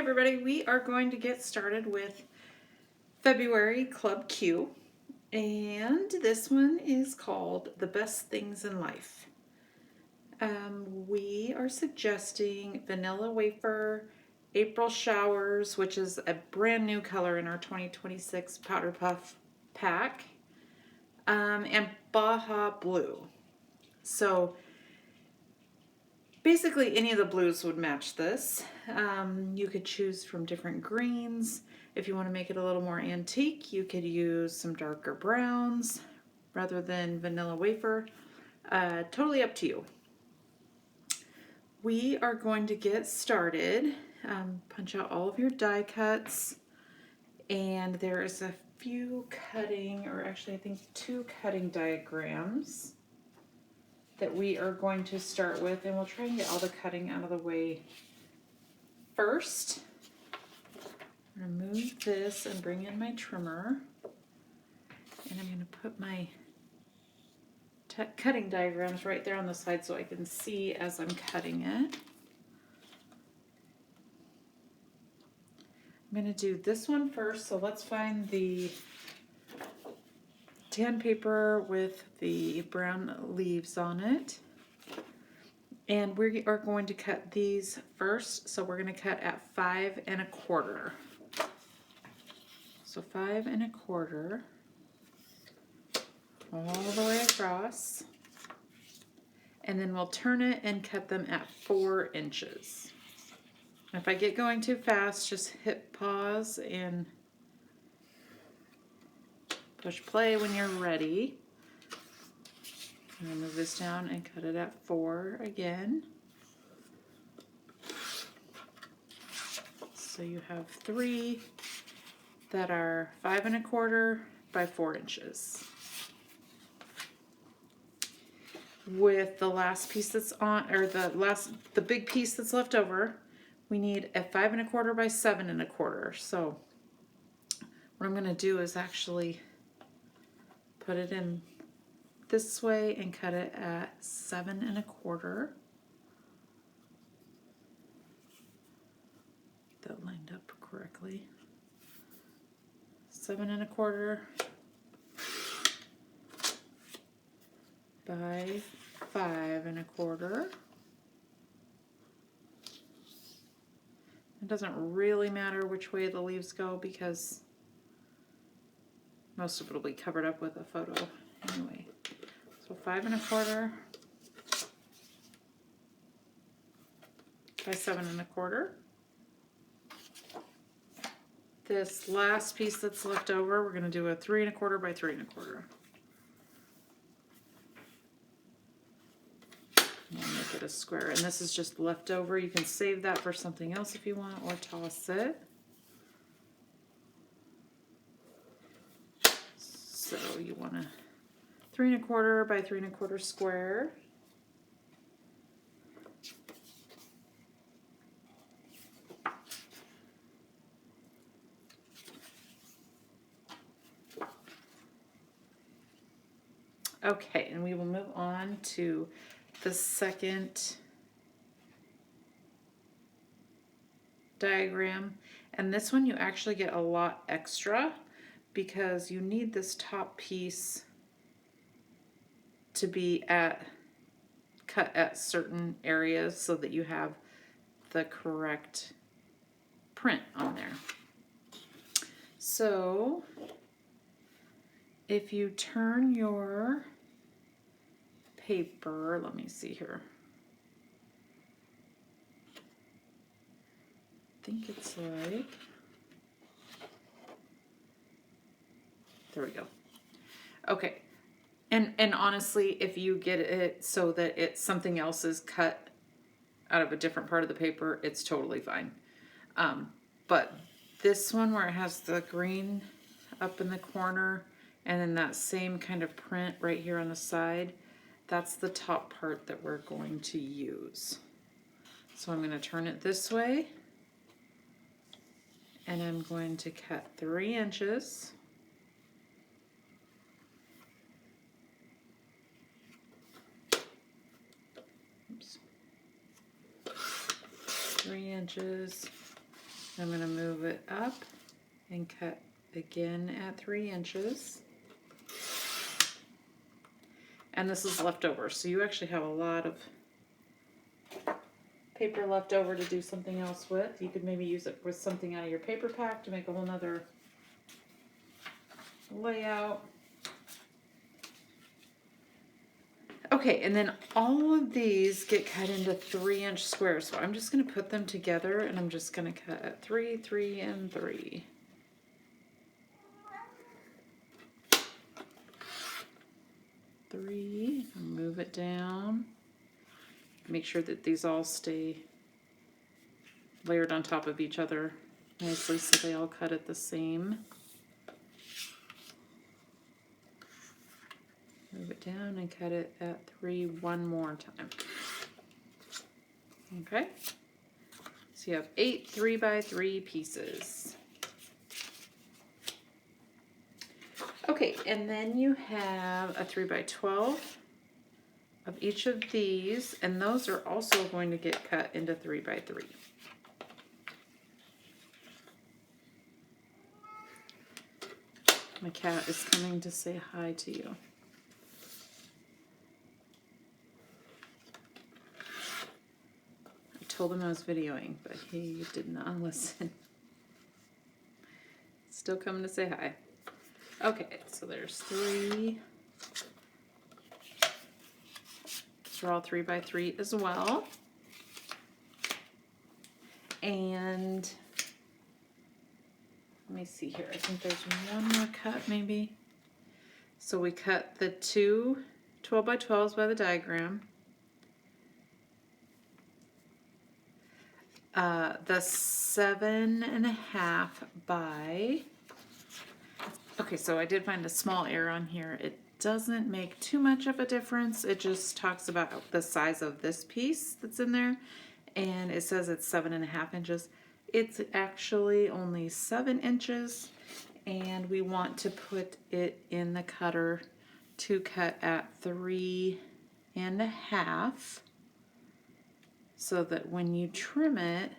everybody, we are going to get started with February Club Q, and this one is called The Best Things in Life. We are suggesting Vanilla Wafer, April Showers, which is a brand new color in our 2026 Powder Puff pack, and Baja Blue. So basically any of the blues would match this. You could choose from different greens. If you want to make it a little more antique, you could use some darker browns rather than Vanilla Wafer. Totally up to you. We are going to get started. Punch out all of your die cuts, and there is a few cutting, or actually I think 2 cutting diagrams that we are going to start with, and we'll try and get all the cutting out of the way first. I'm going to move this and bring in my trimmer, and I'm going to put my cutting diagrams right there on the side so I can see as I'm cutting it. I'm going to do this one first, so let's find the tan paper with the brown leaves on it. And we are going to cut these first, so we're going to cut at 5 1/4. So 5 1/4 all the way across, and then we'll turn it and cut them at 4 inches. If I get going too fast, just hit pause and push play when you're ready. I'm going to move this down and cut it at 4 again. So you have 3 that are 5 1/4 by 4 inches. With the last piece that's on, or the big piece that's left over, we need a 5 1/4 by 7 1/4. So what I'm going to do is actually put it in this way and cut it at 7 1/4. That lined up correctly. 7 1/4 by 5 1/4. It doesn't really matter which way the leaves go because most of it will be covered up with a photo anyway. So 5 1/4 by 7 1/4. This last piece that's left over, we're going to do a 3 1/4 by 3 1/4. And we'll make it a square. And this is just left over. You can save that for something else if you want, or toss it. So you want a 3 1/4 by 3 1/4 square. Okay, and we will move on to the second diagram. And this one you actually get a lot extra because you need this top piece to be cut at certain areas so that you have the correct print on there. So if you turn your paper, let me see here. I think it's like, there we go. Okay. And honestly, if you get it so that it's something else is cut out of a different part of the paper, it's totally fine. But this one where it has the green up in the corner and then that same kind of print right here on the side, that's the top part that we're going to use. So I'm going to turn it this way, and I'm going to cut 3 inches. Oops. 3 inches I'm going to move it up and cut again at 3 inches. And this is leftover, so you actually have a lot of paper left over to do something else with. You could maybe use it with something out of your paper pack to make a whole nother layout. Okay, and then all of these get cut into 3-inch squares. So I'm just going to put them together, and I'm just going to cut at 3, 3, and 3. Move it down. Make sure that these all stay layered on top of each other nicely so they all cut it the same. Move it down and cut it at 3 one more time. Okay, so you have 8 3x3 pieces. Okay, and then you have a 3x12 of each of these, and those are also going to get cut into 3x3. My cat is coming to say hi to you. I told him I was videoing, but he did not listen. Still coming to say hi. Okay, so there's 3. These are all 3x3 as well. And let me see here. I think there's one more cut maybe. So we cut the 2 12x12s by the diagram. The 7.5 by... Okay, so I did find a small error on here. It doesn't make too much of a difference. It just talks about the size of this piece that's in there, and it says it's 7.5 inches. It's actually only 7 inches, and we want to put it in the cutter to cut at 3.5, so that when you trim it,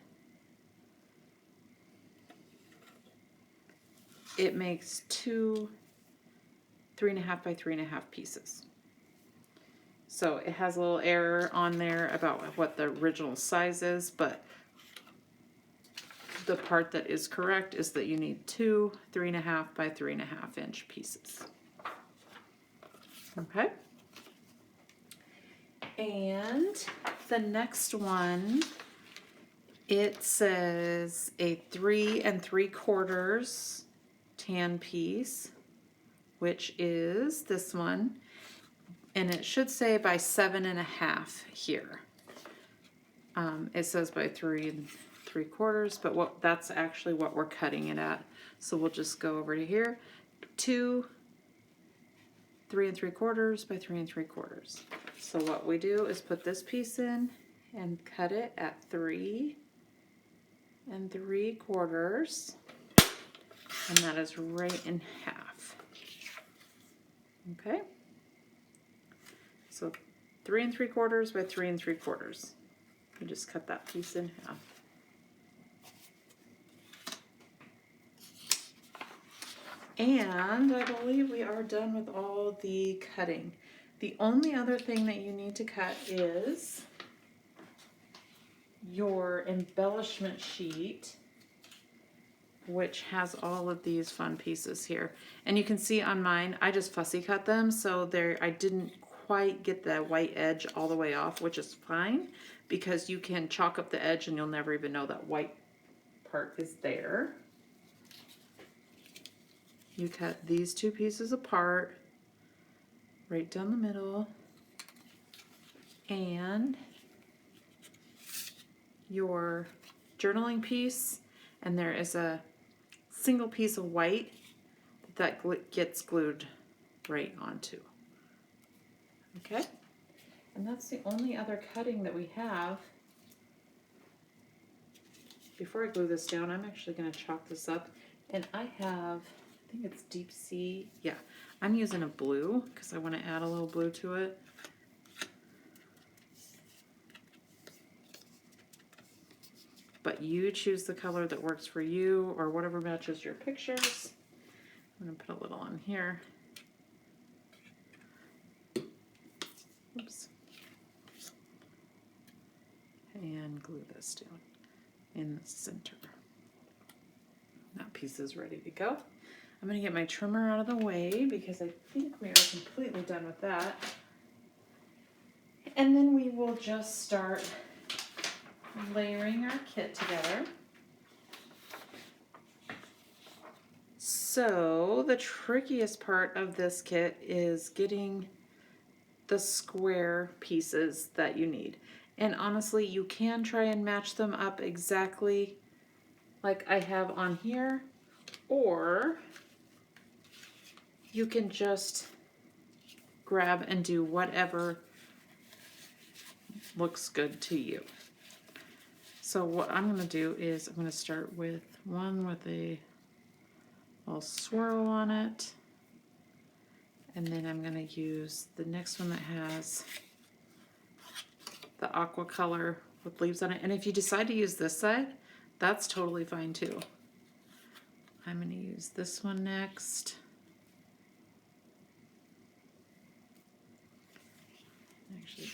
it makes 2 3.5 by 3.5 pieces. So it has a little error on there about what the original size is, but the part that is correct is that you need 2 3.5 by 3.5 inch pieces. Okay. And the next one, it says a 3 3/4 tan piece, which is this one, and it should say by 7.5 here. It says by 3 3/4, but that's actually what we're cutting it at. So we'll just go over to here, 2 3 3/4 by 3 3/4. So what we do is put this piece in and cut it at 3 3/4. And that is right in half. Okay? So 3 3/4 by 3 3/4. You just cut that piece in half. And I believe we are done with all the cutting. The only other thing that you need to cut is your embellishment sheet, which has all of these fun pieces here. And you can see on mine, I just fussy cut them, so I didn't quite get the white edge all the way off, which is fine, because you can chalk up the edge and you'll never even know that white part is there. You cut these 2 pieces apart, right down the middle, and your journaling piece, and there is a single piece of white that gets glued right onto. Okay? And that's the only other cutting that we have. Before I glue this down, I'm actually going to chalk this up, and I have, I think it's Deep Sea. Yeah, I'm using a blue because I want to add a little blue to it. but you choose the color that works for you or whatever matches your pictures. I'm going to put a little on here. Oops. And glue this down in the center. That piece is ready to go. I'm going to get my trimmer out of the way because I think we are completely done with that. And then we will just start layering our kit together. So the trickiest part of this kit is getting the square pieces that you need. And honestly, you can try and match them up exactly like I have on here, or you can just grab and do whatever looks good to you. So what I'm going to do is I'm going to start with one with a little swirl on it, and then I'm going to use the next one that has the aqua color with leaves on it. And if you decide to use this side, that's totally fine too. I'm going to use this one next. Actually,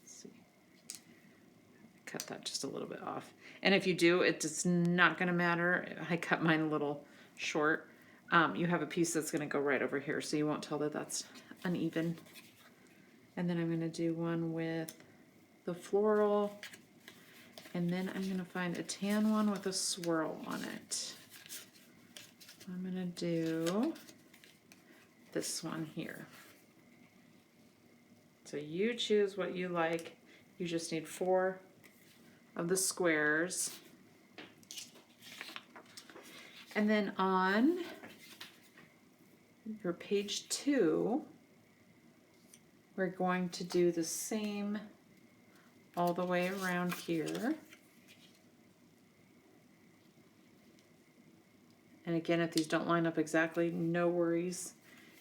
let's see. Cut that just a little bit off. And if you do, it's not going to matter. I cut mine a little short. You have a piece that's going to go right over here, so you won't tell that that's uneven. And then I'm going to do one with the floral, and then I'm going to find a tan one with a swirl on it. I'm going to do this one here. So you choose what you like. You just need 4 of the squares. And then on your page 2, we're going to do the same all the way around here. And again, if these don't line up exactly, no worries,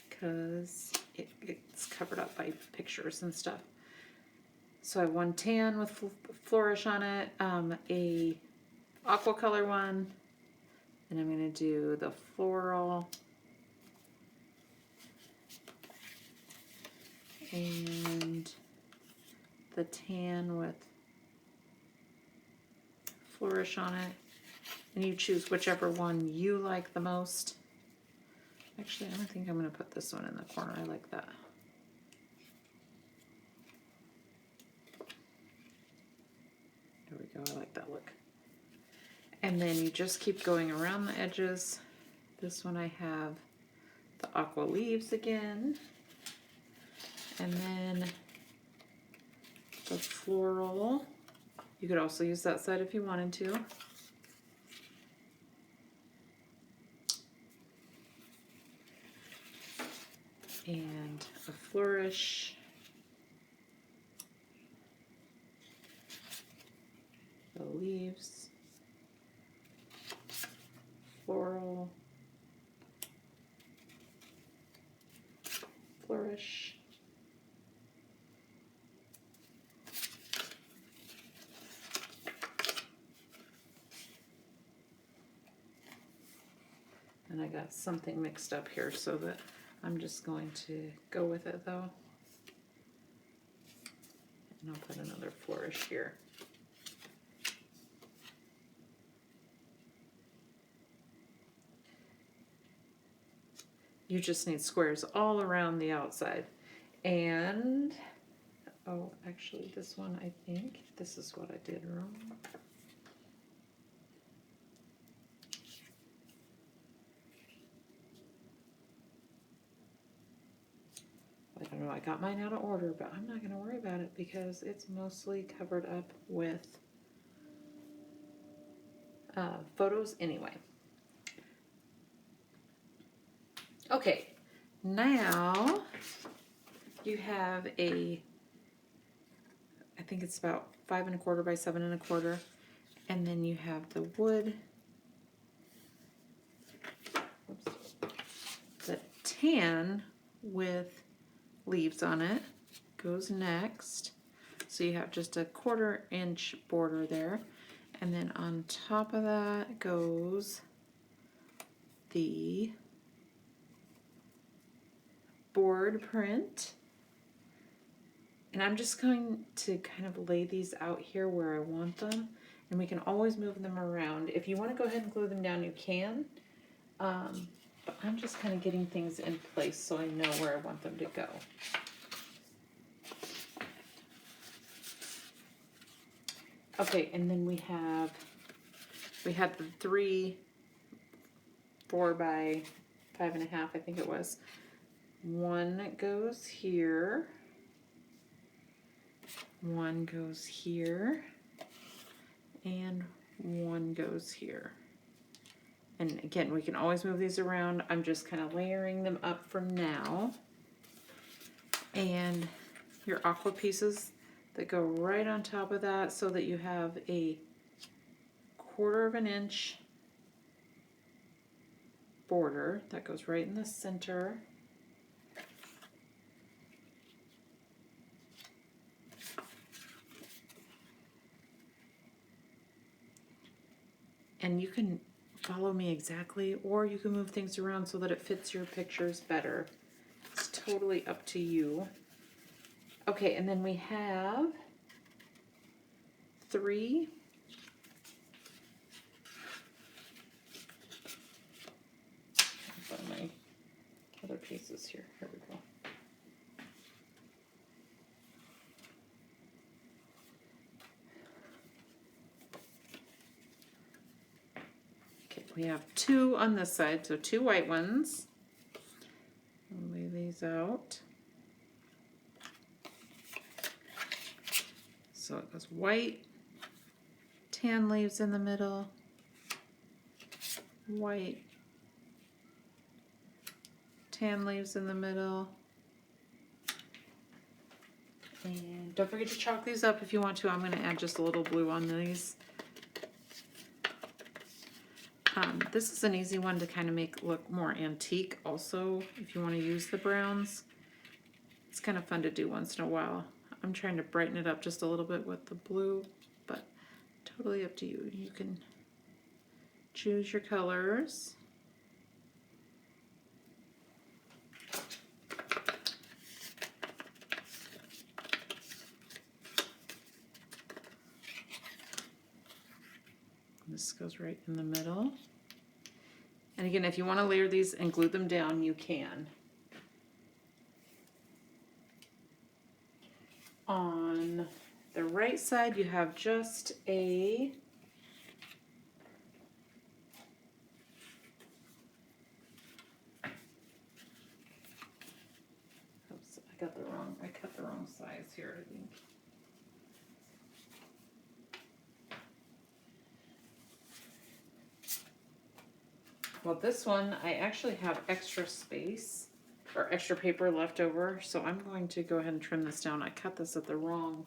because it's covered up by pictures and stuff. So I have one tan with flourish on it, a aqua color one, and I'm going to do the floral, and the tan with flourish on it. And you choose whichever one you like the most. Actually, I think I'm going to put this one in the corner. I like that. There we go. I like that look. And then you just keep going around the edges. This one I have the aqua leaves again. And then the floral. You could also use that side if you wanted to. And a flourish. The leaves. Floral. Flourish. And I got something mixed up here, so that I'm just going to go with it though. And I'll put another flourish here. You just need squares all around the outside. And, oh, actually this one, I think, this is what I did wrong. I don't know, I got mine out of order, but I'm not going to worry about it because it's mostly covered up with photos anyway. Okay, now you have a, I think it's about 5 1/4 by 7 1/4, and then you have the wood. Oops. The tan with leaves on it goes next. So you have just a 1/4 inch border there. And then on top of that goes the board print. And I'm just going to kind of lay these out here where I want them. And we can always move them around. If you want to go ahead and glue them down, you can. But I'm just kind of getting things in place so I know where I want them to go. Okay, and then we had the 3 4 by 5.5, I think it was. One goes here. One goes here. And one goes here. And again, we can always move these around. I'm just kind of layering them up for now. And your aqua pieces that go right on top of that so that you have a 1/4 of an inch border that goes right in the center. And you can follow me exactly, or you can move things around so that it fits your pictures better. It's totally up to you. Okay, and then we have 3 find my other pieces here. Here we go. Okay, we have 2 on this side, so 2 white ones. I'll lay these out. So it goes white, tan leaves in the middle, white, tan leaves in the middle. And don't forget to chalk these up if you want to. I'm going to add just a little blue on these. This is an easy one to kind of make look more antique also, if you want to use the browns. It's kind of fun to do once in a while. I'm trying to brighten it up just a little bit with the blue, but totally up to you. You can choose your colors. This goes right in the middle. And again, if you want to layer these and glue them down, you can. On the right side, you have just a oops, I cut the wrong size here, I think. Well, this one, I actually have extra space or extra paper left over, so I'm going to go ahead and trim this down. I cut this at the wrong.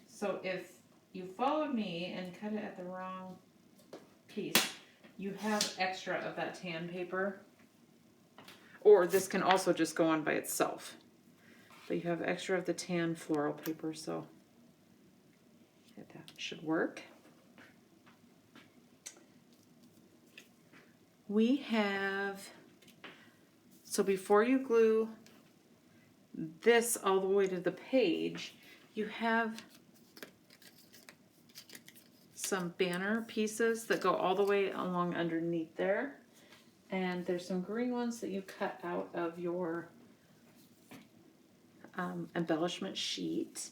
So if you followed me and cut it at the wrong piece, you have extra of that tan paper. Or this can also just go on by itself. But you have extra of the tan floral paper, so that should work. We have, so before you glue this all the way to the page, you have some banner pieces that go all the way along underneath there. And there's some green ones that you cut out of your embellishment sheet.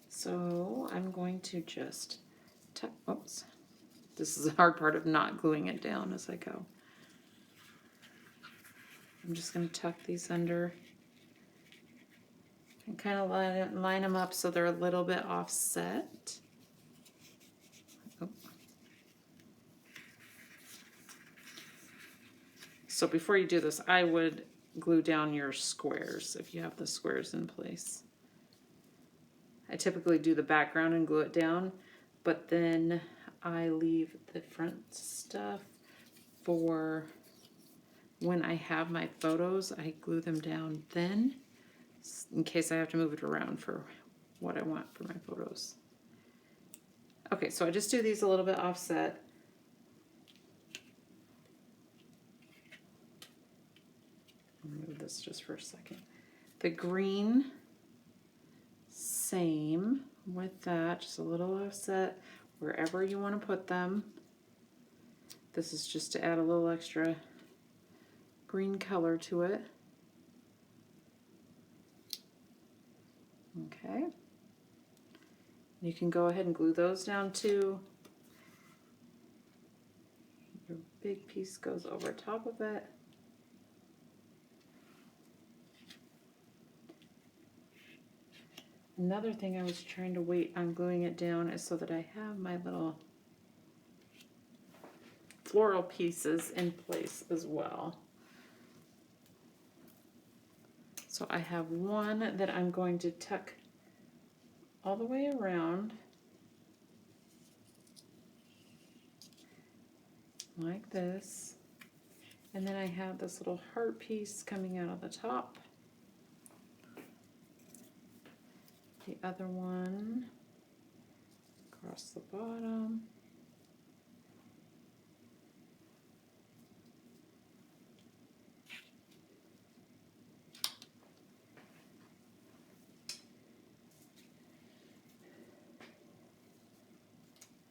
So I'm going to just tuck, oops. This is the hard part of not gluing it down as I go. I'm just going to tuck these under and kind of line them up so they're a little bit offset. Oh. So before you do this, I would glue down your squares if you have the squares in place. I typically do the background and glue it down, but then I leave the front stuff for when I have my photos. I glue them down then in case I have to move it around for what I want for my photos. Okay, so I just do these a little bit offset. Move this just for a second. The green, same with that, just a little offset wherever you want to put them. This is just to add a little extra green color to it. Okay. You can go ahead and glue those down too. Your big piece goes over top of it. Another thing I was trying to wait on gluing it down is so that I have my little floral pieces in place as well. So I have one that I'm going to tuck all the way around like this. And then I have this little heart piece coming out of the top. The other one across the bottom.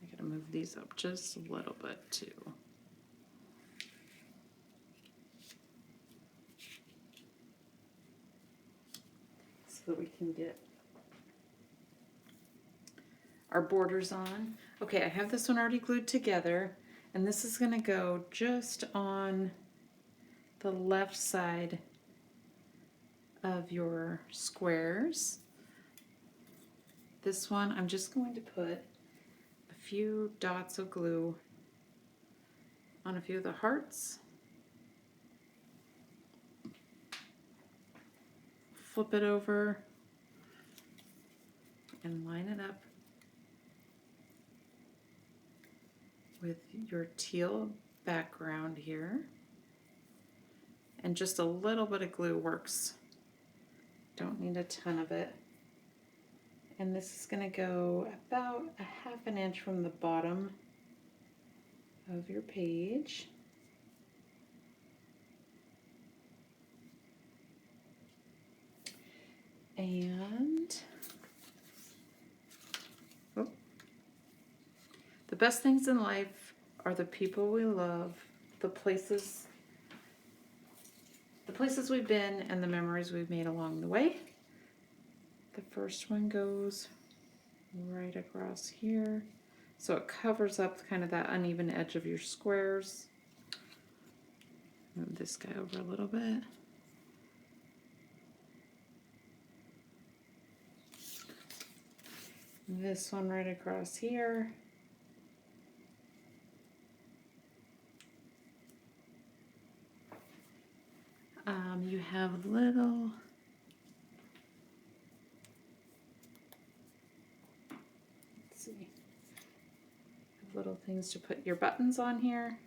I gotta move these up just a little bit too. So that we can get our borders on. Okay, I have this one already glued together, and this is going to go just on the left side of your squares. This one, I'm just going to put a few dots of glue on a few of the hearts. Flip it over and line it up with your teal background here. And just a little bit of glue works. Don't need a ton of it. And this is going to go about a ½ an inch from the bottom of your page. And the best things in life are the people we love, the places we've been, and the memories we've made along the way. The first one goes right across here, so it covers up kind of that uneven edge of your squares. Move this guy over a little bit. This one right across here. You have little little things to put your buttons on here.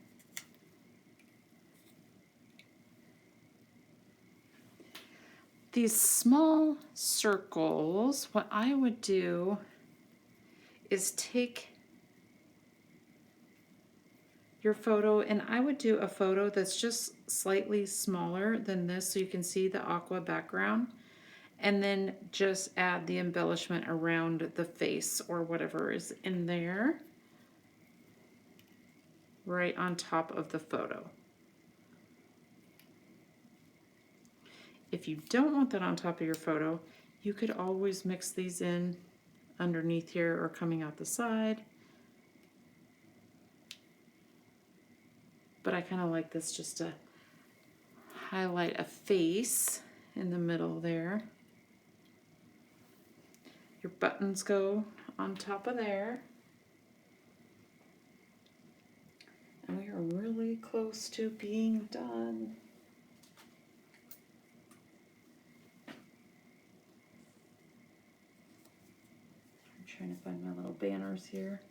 These small circles, what I would do is take your photo, and I would do a photo that's just slightly smaller than this so you can see the aqua background, and then just add the embellishment around the face or whatever is in there right on top of the photo. If you don't want that on top of your photo, you could always mix these in underneath here or coming out the side. But I kind of like this just to highlight a face in the middle there. Your buttons go on top of there. And we are really close to being done. I'm trying to find my little banners here.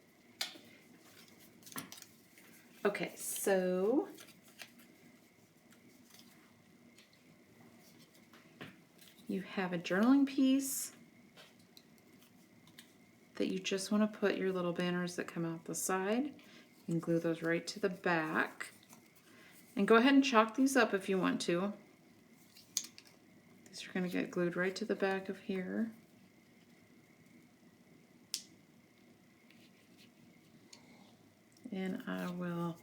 Okay, so you have a journaling piece, that you just want to put your little banners that come out the side and glue those right to the back. And go ahead and chalk these up if you want to. These are going to get glued right to the back of here. And I will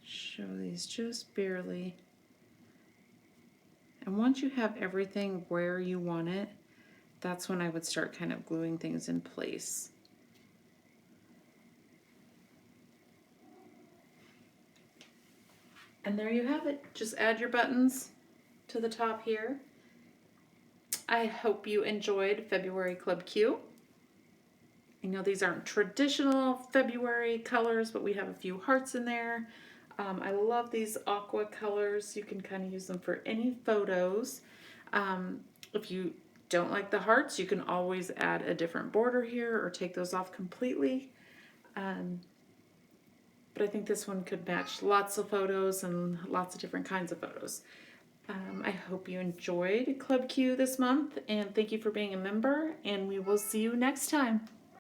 show these just barely. And once you have everything where you want it, that's when I would start kind of gluing things in place. And there you have it. Just add your buttons to the top here. I hope you enjoyed February Club Q. I know these aren't traditional February colors, but we have a few hearts in there. I love these aqua colors. You can kind of use them for any photos. If you don't like the hearts, you can always add a different border here or take those off completely. But I think this one could match lots of photos and lots of different kinds of photos. I hope you enjoyed Club Q this month, and thank you for being a member, and we will see you next time.